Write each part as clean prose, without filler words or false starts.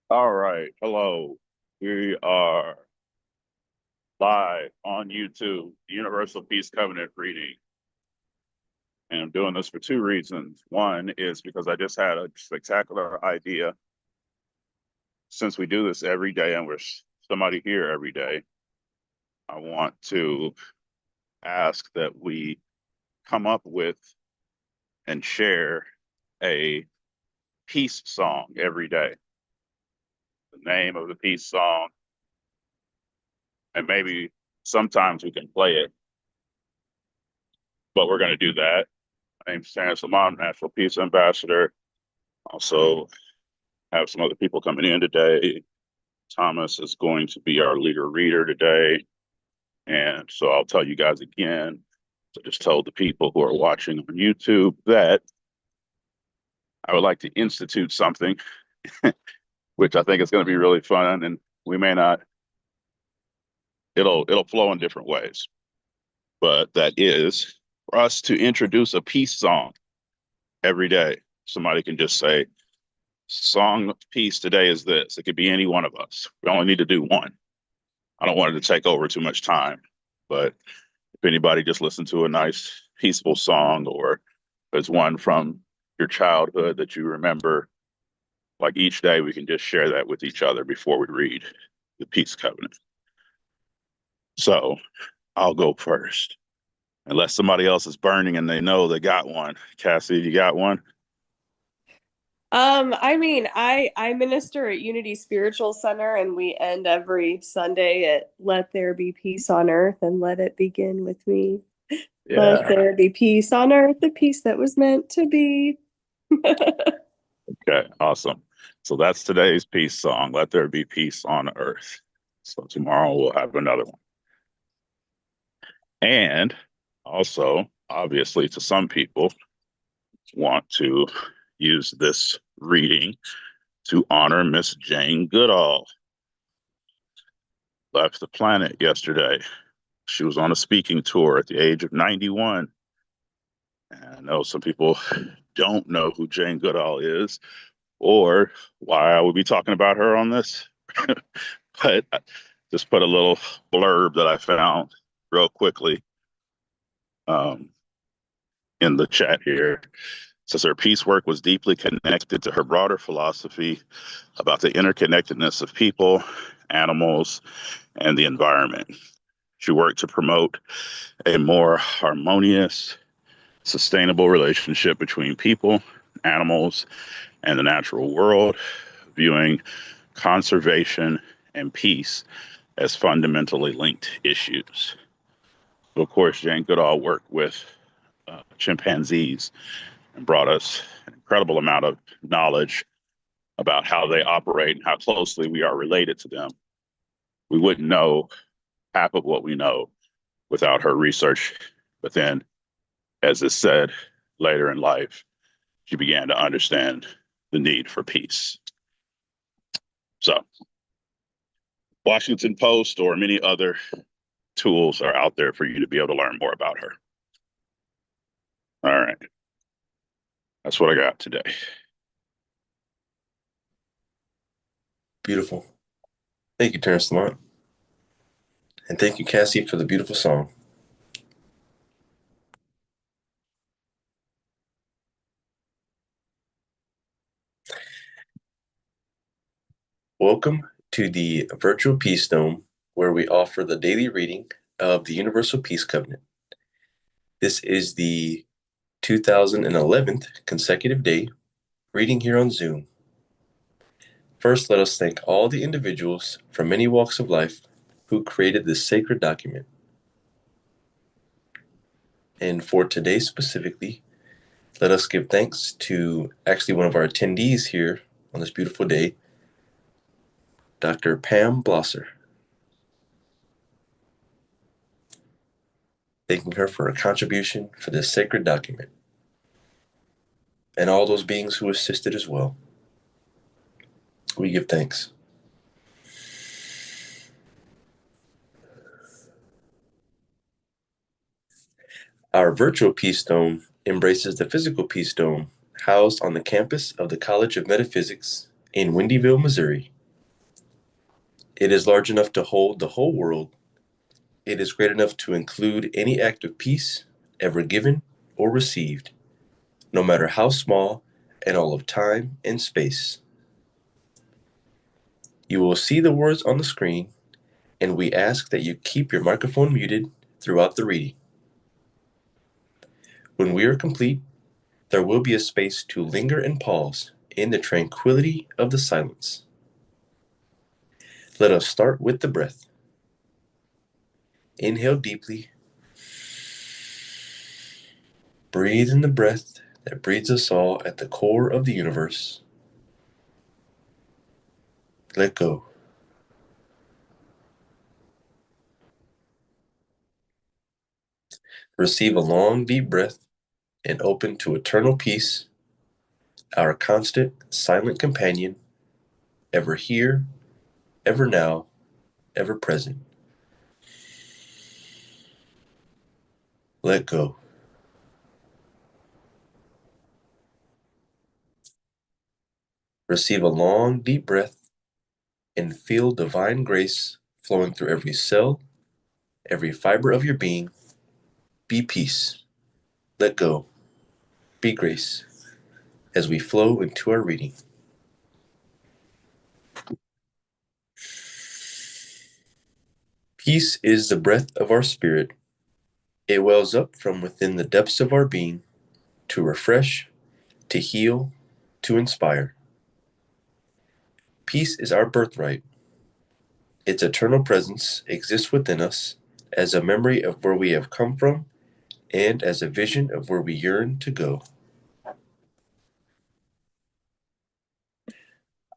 All right. Hello. We are live on YouTube, Universal Peace Covenant reading. And I'm doing this for two reasons. One is because I just had a spectacular idea. Since we do this every day and we're somebody here every day, I want to ask that we come up with and share a peace song every day. The name of the peace song, and maybe sometimes we can play it, but we're going to do that. My name's Terrence Lamont, National Peace Ambassador. Also, have some other people coming in today. Thomas is going to be our leader reader today. And so I'll tell you guys again. So just told the people who are watching on YouTube that I would like to institute something, which I think is going to be really fun. And we may not, it'll flow in different ways. But that is for us to introduce a peace song every day. Somebody can just say, song of peace today is this. It could be any one of us. We only need to do one. I don't want it to take over too much time, but if anybody just listened to a nice peaceful song, or there's one from your childhood that you remember, like each day we can just share that with each other before we read the peace covenant. So I'll go first, unless somebody else is burning and they know they got one. Cassie, you got one? I minister at Unity Spiritual Center, and we end every Sunday at "Let there be peace on earth, and let it begin with me. Let Yeah. there be peace on earth, the peace that was meant to be." Okay, awesome. So that's today's peace song. Let there be peace on earth. So tomorrow we'll have another one. And also, obviously, to some people, want to use this reading to honor Miss Jane Goodall. Left the planet yesterday. She was on a speaking tour at the age of 91. And I know some people don't know who Jane Goodall is or why I would be talking about her on this. But I just put a little blurb that I found real quickly um, in the chat here. It says her peace work was deeply connected to her broader philosophy about the interconnectedness of people, animals, and the environment. She worked to promote a more harmonious, sustainable relationship between people, animals, and the natural world, viewing conservation and peace as fundamentally linked issues. So, of course, Jane Goodall worked with chimpanzees and brought us an incredible amount of knowledge about how they operate and how closely we are related to them. We wouldn't know half of what we know without her research. But then, as is said later in life, she began to understand the need for peace. So, Washington Post or many other tools are out there for you to be able to learn more about her. All right. That's what I got today. Beautiful. Thank you, Terrence Lamont. And thank you, Cassie, for the beautiful song. Welcome to the Virtual Peace Dome, where we offer the daily reading of the Universal Peace Covenant. This is the 2011th consecutive day reading here on Zoom. First, let us thank all the individuals from many walks of life who created this sacred document. And for today specifically, let us give thanks to actually one of our attendees here on this beautiful day, Dr. Pam Blosser. Thanking her for her contribution for this sacred document, and all those beings who assisted as well. We give thanks. Our virtual Peace Dome embraces the physical Peace Dome housed on the campus of the College of Metaphysics in Windyville, Missouri, It is large enough to hold the whole world. It is great enough to include any act of peace ever given or received, no matter how small, in all of time and space. You will see the words on the screen, and we ask that you keep your microphone muted throughout the reading. When we are complete, there will be a space to linger and pause in the tranquility of the silence. Let us start with the breath. Inhale deeply. Breathe in the breath that breathes us all at the core of the universe. Let go. Receive a long, deep breath and open to eternal peace, our constant, silent companion, ever here, ever now, ever present. Let go. Receive a long, deep breath and feel divine grace flowing through every cell, every fiber of your being. Be peace. Let go. Be grace. As we flow into our reading. Peace is the breath of our spirit. It wells up from within the depths of our being to refresh, to heal, to inspire. Peace is our birthright. Its eternal presence exists within us as a memory of where we have come from and as a vision of where we yearn to go.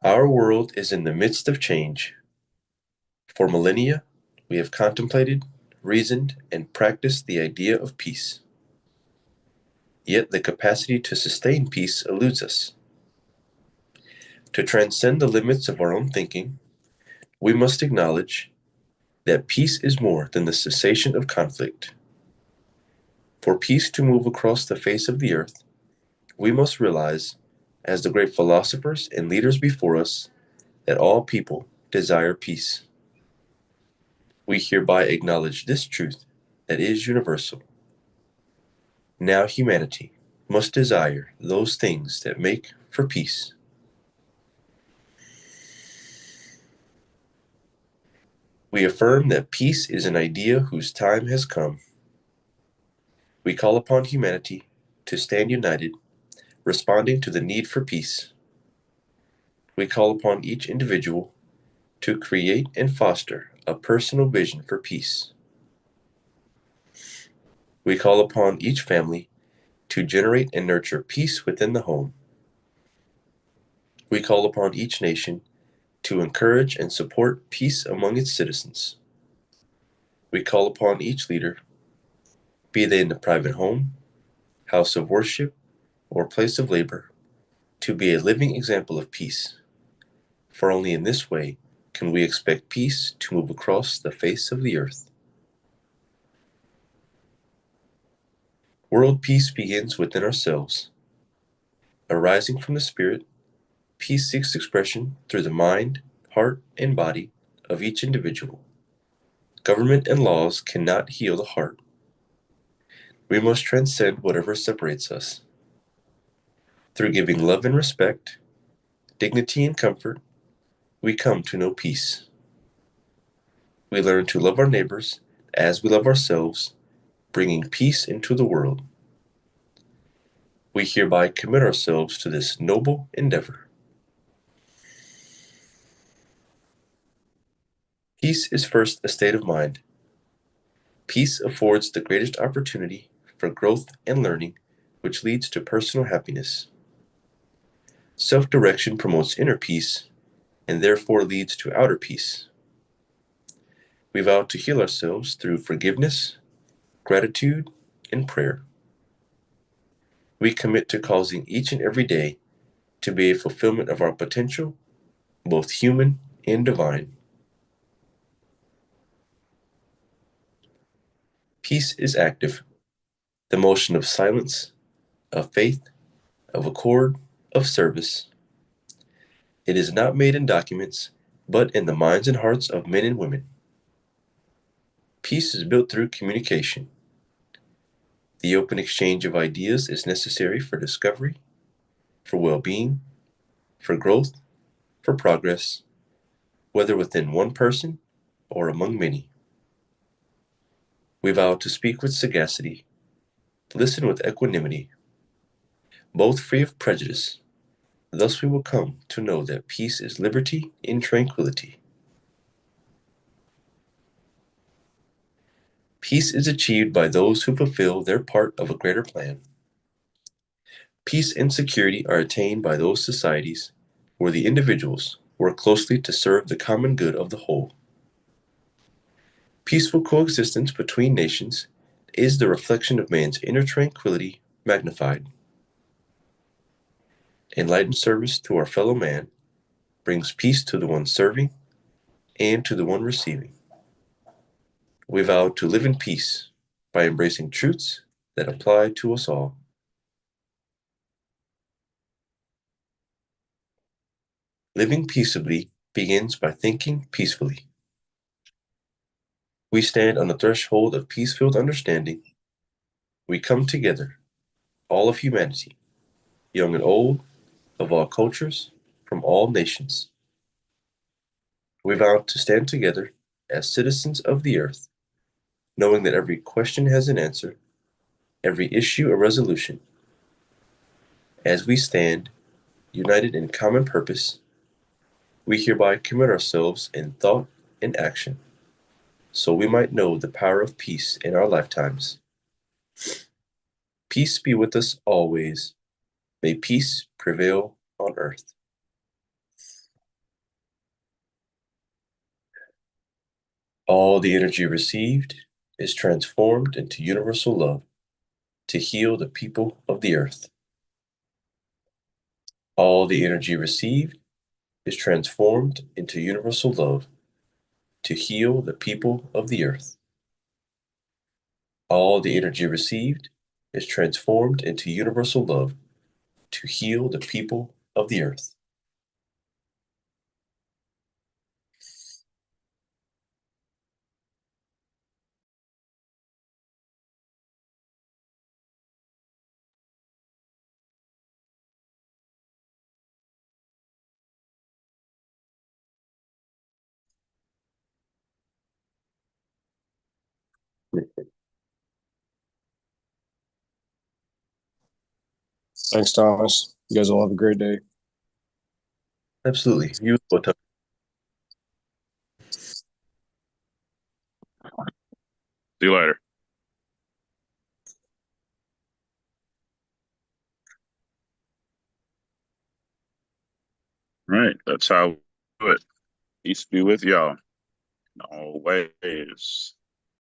Our world is in the midst of change. For millennia, we have contemplated, reasoned, and practiced the idea of peace. Yet the capacity to sustain peace eludes us. To transcend the limits of our own thinking, we must acknowledge that peace is more than the cessation of conflict. For peace to move across the face of the earth, we must realize, as the great philosophers and leaders before us, that all people desire peace. We hereby acknowledge this truth that is universal. Now humanity must desire those things that make for peace. We affirm that peace is an idea whose time has come. We call upon humanity to stand united, responding to the need for peace. We call upon each individual to create and foster a personal vision for peace. We call upon each family to generate and nurture peace within the home. We call upon each nation to encourage and support peace among its citizens. We call upon each leader, be they in the private home, house of worship, or place of labor, to be a living example of peace. For only in this way can we expect peace to move across the face of the earth. World peace begins within ourselves. Arising from the Spirit, peace seeks expression through the mind, heart, and body of each individual. Government and laws cannot heal the heart. We must transcend whatever separates us. Through giving love and respect, dignity and comfort, we come to know peace. We learn to love our neighbors as we love ourselves, bringing peace into the world. We hereby commit ourselves to this noble endeavor. Peace is first a state of mind. Peace affords the greatest opportunity for growth and learning, which leads to personal happiness. Self-direction promotes inner peace and therefore leads to outer peace. We vow to heal ourselves through forgiveness, gratitude, and prayer. We commit to causing each and every day to be a fulfillment of our potential, both human and divine. Peace is active, the motion of silence, of faith, of accord, of service. It is not made in documents, but in the minds and hearts of men and women. Peace is built through communication. The open exchange of ideas is necessary for discovery, for well-being, for growth, for progress, whether within one person or among many. We vow to speak with sagacity, listen with equanimity, both free of prejudice. Thus we will come to know that peace is liberty in tranquility. Peace is achieved by those who fulfill their part of a greater plan. Peace and security are attained by those societies where the individuals work closely to serve the common good of the whole. Peaceful coexistence between nations is the reflection of man's inner tranquility magnified. Enlightened service to our fellow man brings peace to the one serving and to the one receiving. We vow to live in peace by embracing truths that apply to us all. Living peaceably begins by thinking peacefully. We stand on the threshold of peace-filled understanding. We come together, all of humanity, young and old, of all cultures, from all nations. We vow to stand together as citizens of the earth, knowing that every question has an answer, every issue a resolution. As we stand, united in common purpose, we hereby commit ourselves in thought and action, so we might know the power of peace in our lifetimes. Peace be with us always. May peace prevail on earth. All the energy received is transformed into universal love to heal the people of the earth. All the energy received is transformed into universal love to heal the people of the earth. All the energy received is transformed into universal love to heal the people of the earth. Thanks, Thomas. You guys all have a great day. Absolutely. You as well, Tom. See you later. All right, that's how we do it. Peace be with y'all. Always.